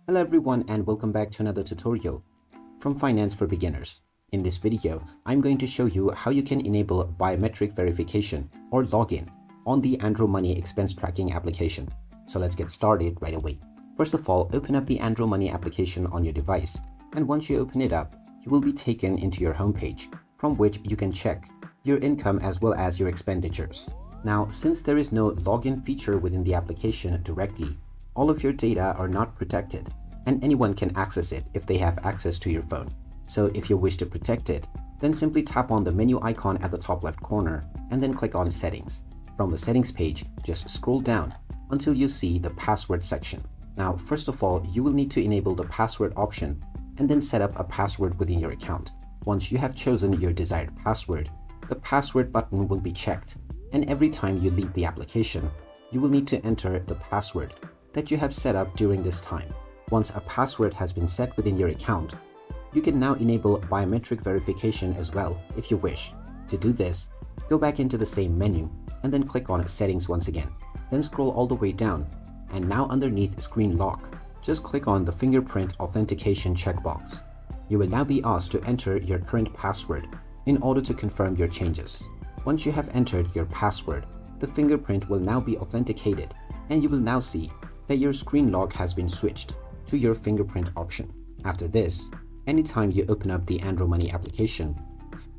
Hello everyone and welcome back to another tutorial from Finance for Beginners. In this video, I'm going to show you how you can enable biometric verification or login on the AndroMoney expense tracking application. So let's get started right away. First of all, open up the AndroMoney application on your device, and once you open it up, you will be taken into your homepage from which you can check your income as well as your expenditures. Now, since there is no login feature within the application directly, all of your data are not protected, and anyone can access it if they have access to your phone. So if you wish to protect it, then simply tap on the menu icon at the top left corner and then click on Settings. From the Settings page, just scroll down until you see the Password section. Now, first of all, you will need to enable the password option and then set up a password within your account. Once you have chosen your desired password, the password button will be checked, and every time you leave the application, you will need to enter the password that you have set up during this time. Once a password has been set within your account, you can now enable biometric verification as well if you wish. To do this, go back into the same menu and then click on Settings once again. Then scroll all the way down, and now underneath Screen Lock, just click on the fingerprint authentication checkbox. You will now be asked to enter your current password in order to confirm your changes. Once you have entered your password, the fingerprint will now be authenticated, and you will now see that your screen lock has been switched to your fingerprint option. After this, anytime you open up the AndroMoney application,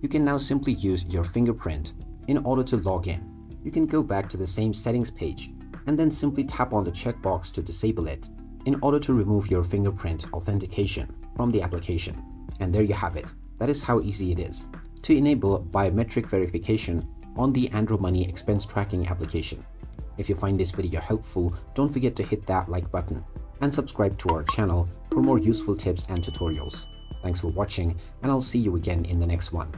you can now simply use your fingerprint in order to log in. You can go back to the same settings page and then simply tap on the checkbox to disable it in order to remove your fingerprint authentication from the application. And there you have it. That is how easy it is to enable biometric verification on the AndroMoney expense tracking application. If you find this video helpful, don't forget to hit that like button and subscribe to our channel for more useful tips and tutorials. Thanks for watching, and I'll see you again in the next one.